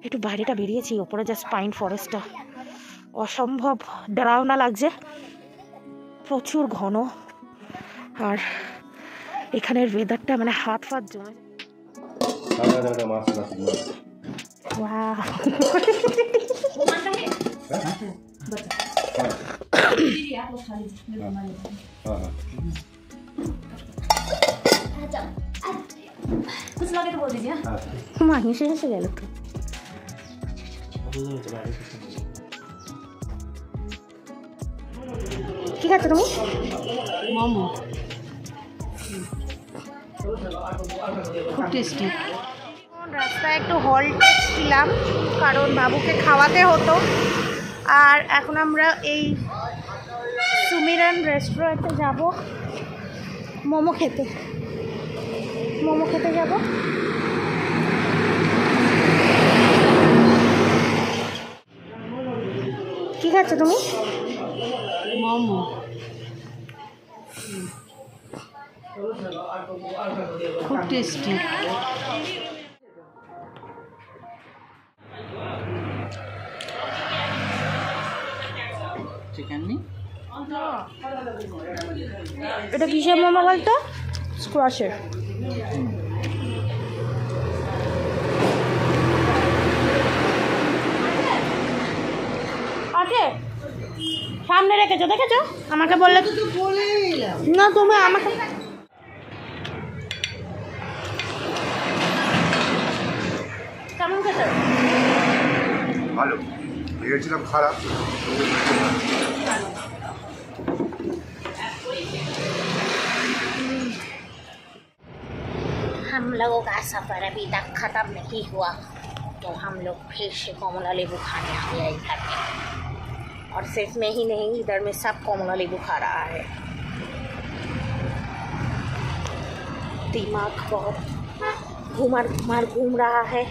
একটু বাইরেটা বেরিয়েছি, ওপরে জাস্ট পাইন ফরেস্টটা অসম্ভব ডরাওনা লাগছে, প্রচুর ঘন। আর এখানের ওয়েদারটা মানে হাত ফাত জমে। মা হেসে হেসে গেল তো। কি খাচ্ছ তুমি? মোমো, খুব টেস্টি। রাস্তায় একটু হল্ট ছিলাম কারণ বাবুকে খাওয়াতে হতো। আর এখন আমরা এই সুমিরন রেস্টুরেন্টে যাব মোমো খেতে। মোমো খেতে যাব। কি খাচ্ছ তুমি? মোমো, খুব টেস্টি। চিকেন নি? এটা কিসের মোমো বলতো? স্কোয়াশের। আছে সামনে রেখেছো, দেখেছো? আমাকে বললে না, তুমি আমাকে কেমন খেতে? ভালো, ভেবেছিলাম খারাপ। हम लोगों का सफ़र अभी तक ख़त्म नहीं हुआ, तो हम लोग फिर से कमला नींबू खाने आ गए इधर में। और सिर्फ मैं ही नहीं, इधर में सब कमला नींबू खा रहा है। दिमाग बहुत घूम रहा है।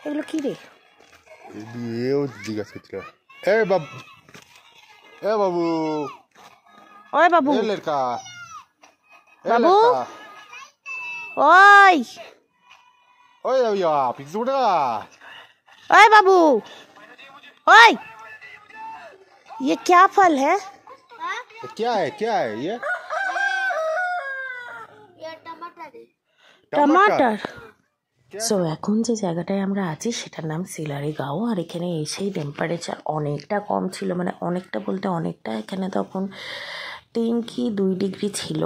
এগুলো কি রে? এও জিজ্ঞাসা করছিল। এ বাবু, এ বাবু, ওই বাবু, এ লড়কা, বাবু, ওই ओए भैया पिक्चर उठा। ओए बाबू, ओए ये क्या फल है? क्या है ये? टमाटर। সো এখন যে জায়গাটায় আমরা আছি সেটার নাম সিলারিগাঁও। আর এখানে এসেই টেম্পারেচার অনেকটা কম ছিল, মানে অনেকটা বলতে অনেকটা, এখানে তখন 3 কি 2 ডিগ্রি ছিল।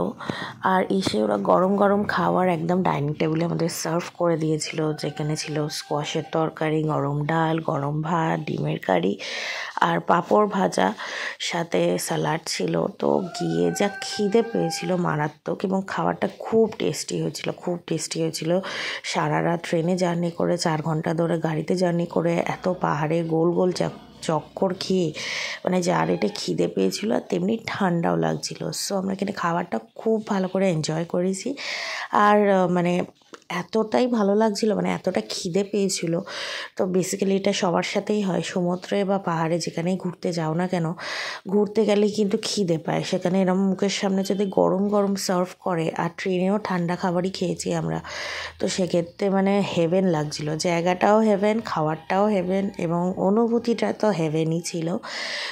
আর এসে ওরা গরম গরম খাবার একদম ডাইনিং টেবিলে আমাদের সার্ভ করে দিয়েছিল, যেখানে ছিল স্কোয়াশের তরকারি, গরম ডাল, গরম ভাত, ডিমের কারি আর পাঁপড় ভাজা, সাথে স্যালাড ছিল। তো গিয়ে যা খিদে পেয়েছিল মারাত্মক, এবং খাবারটা খুব টেস্টি হয়েছিল, খুব টেস্টি হয়েছিল। সারা রাত ট্রেনে জার্নি করে, 4 ঘন্টা ধরে গাড়িতে জার্নি করে, এত পাহাড়ে গোল গোল চক্কর খেয়ে মানে যা রেটে খিদে পেয়েছিল, আর তেমনি ঠান্ডাও লাগছিল। সো আমরা এখানে খাবারটা খুব ভালো করে এনজয় করেছি। আর মানে এতটাই ভালো লাগছিল, মানে এতটা খিদে পেয়েছিল। তো বেসিক্যালি এটা সবার সাথেই হয়, সমুদ্রে বা পাহাড়ে যেখানেই ঘুরতে যাও না কেন, ঘুরতে গেলেই কিন্তু খিদে পায়। সেখানে এরকম মুখের সামনে যদি গরম গরম সার্ভ করে, আর ট্রেনেও ঠান্ডা খাবারই খেয়েছি আমরা, তো সেক্ষেত্রে মানে হেভেন লাগছিল। জায়গাটাও হেভেন, খাবারটাও হেভেন, এবং অনুভূতিটা তো হেভেনই ছিল।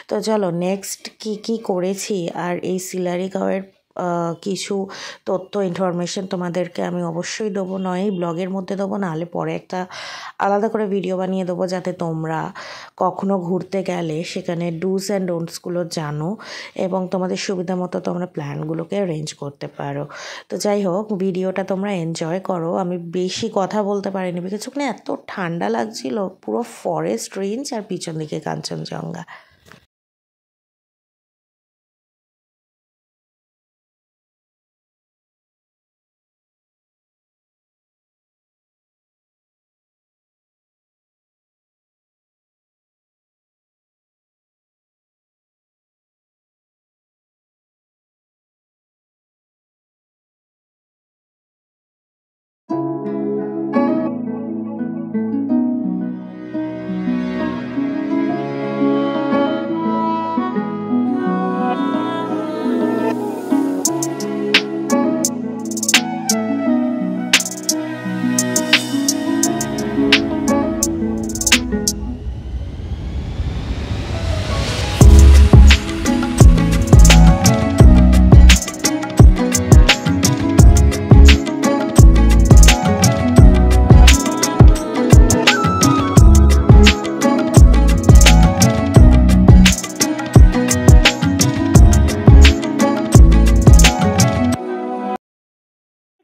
তো চলো নেক্সট কি করেছি আর এই সিলারিগাঁওয়ের কিছু তথ্য ইনফরমেশন তোমাদেরকে আমি অবশ্যই দেবো, নয় এই ব্লগের মধ্যে দেবো, নাহলে পরে একটা আলাদা করে ভিডিও বানিয়ে দেবো, যাতে তোমরা কখনো ঘুরতে গেলে সেখানে ডুস অ্যান্ড ডোন্টসগুলো জানো এবং তোমাদের সুবিধা মতো তোমরা প্ল্যানগুলোকে অ্যারেঞ্জ করতে পারো। তো যাই হোক, ভিডিওটা তোমরা এনজয় করো। আমি বেশি কথা বলতে পারিনি, বিকজ ওখানে এত ঠান্ডা লাগছিল, পুরো ফরেস্ট রেঞ্জ আর পিছন দিকে কাঞ্চনজঙ্ঘা।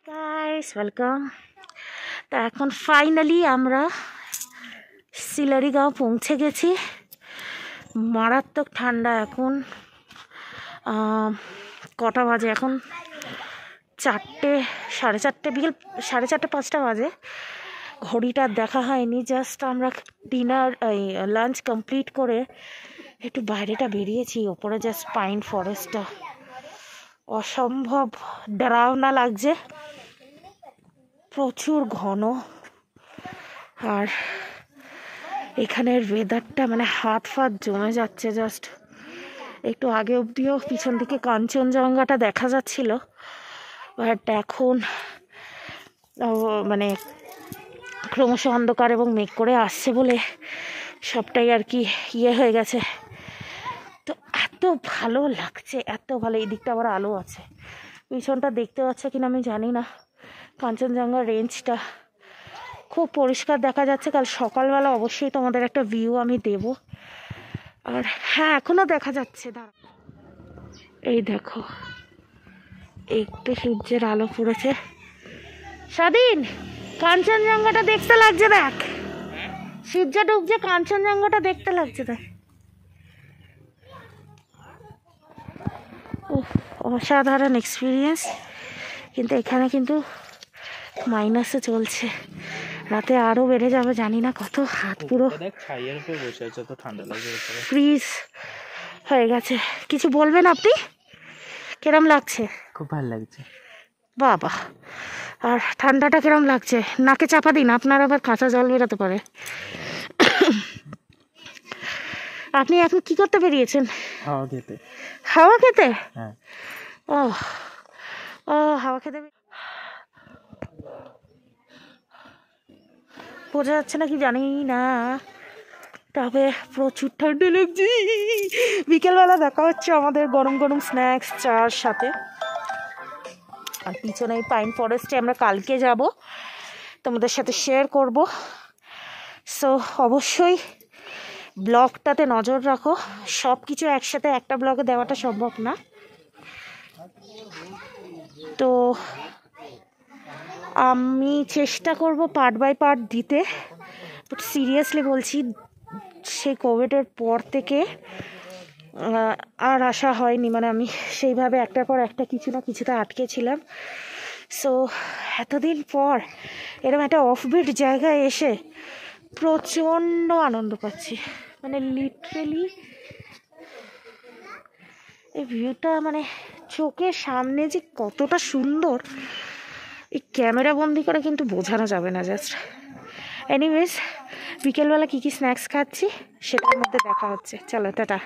Guys welcome. তা এখন ফাইনালি আমরা সিলারিগাঁও পৌঁছে গেছি। মারাত্মক ঠান্ডা এখন। কটা বাজে এখন? 4টে, 4:30, বিকেল 4:30 5টা বাজে। ঘড়িটা দেখা হয়নি, জাস্ট আমরা ডিনার লাঞ্চ কমপ্লিট করে একটু বাইরেটা বেরিয়েছি। ওপরে জাস্ট পাইন ফরেস্টটা অসম্ভব ডরাওনা লাগছে, প্রচুর ঘন। আর এখানের ওয়েদারটা মানে হাত ফাত জমে যাচ্ছে। জাস্ট একটু আগে অবধিও পিছন দিকে কাঞ্চনজঙ্ঘাটা দেখা যাচ্ছিল, বাট এখন মানে ক্রমশ অন্ধকার এবং মেঘ করে আসছে বলে সবটাই আর কি হয়ে গেছে। তো এত ভালো লাগছে, এত ভালো। এই দিকটা আবার আলো আছে, পিছনটা দেখতে পাচ্ছে কিনা আমি জানি না। কাঞ্চনজঙ্ঘা রেঞ্জটা খুব পরিষ্কার দেখা যাচ্ছে। কাল সকালবেলা অবশ্যই তোমাদের একটা ভিউ আমি দেব। আর হ্যাঁ, এখনো দেখা যাচ্ছে, দাঁড়া, এই দেখো একটু সূর্যের আলো পড়েছে। স্বাধীন, কাঞ্চনজঙ্ঘাটা দেখতে লাগছে, দেখ সূর্য ডুবছে, কাঞ্চনজঙ্ঘাটা দেখতে লাগছে, দেখ। অসাধারণ এক্সপিরিয়েন্স। কিন্তু এখানে কিন্তু মাইনাসে চলছে, রাতে আরো বেড়ে যাবে, জানি না কত। হাত পুরো ফ্রিজ হয়ে গেছে। কিছু বলবেন আপনি? কিরম লাগছে? খুব ভালো লাগছে বাবা। আর ঠান্ডাটা কিরম লাগছে? নাকে চাপা দিন, আপনার আবার কাঁচা জল বেরোতে পারে। আপনি এখন কি করতে বেরিয়েছেন? হাওয়া খেতে। হাওয়া খেতে? হ্যাঁ। ও ও হাওয়া খেতে বোঝা যাচ্ছে না কি জানি না, তবে প্রচুর ঠান্ডা লাগছে। বিকেলবেলা দেখা হচ্ছে আমাদের গরম গরম স্ন্যাক্স চার সাথে। আর পিছনে এই পাইন ফরেস্টে আমরা কালকে যাব। তোমাদের সাথে শেয়ার করব। সো অবশ্যই ব্লগটাতে নজর রাখো, সব কিছু একসাথে একটা ব্লগে দেওয়াটা সম্ভব না, তো আমি চেষ্টা করব পার্ট বাই পার্ট দিতে। বাট সিরিয়াসলি বলছি, সেই কোভিডের পর থেকে আর আসা হয়নি, মানে আমি সেইভাবে একটার পর একটা কিছু না কিছুতে আটকে ছিলাম। সো এতদিন পর এরকম একটা অফবিট জায়গায় এসে প্রচণ্ড আনন্দ পাচ্ছি, মানে লিটারেলি এই ভিউটা মানে চোখের সামনে যে কতটা সুন্দর এই ক্যামেরা বন্দি করে কিন্তু বোঝানো যাবে না। জাস্ট এনিওয়েজ, বিকেলবেলা কী কী স্ন্যাক্স খাচ্ছি সেটার মধ্যে দেখা হচ্ছে। চলো টাটা।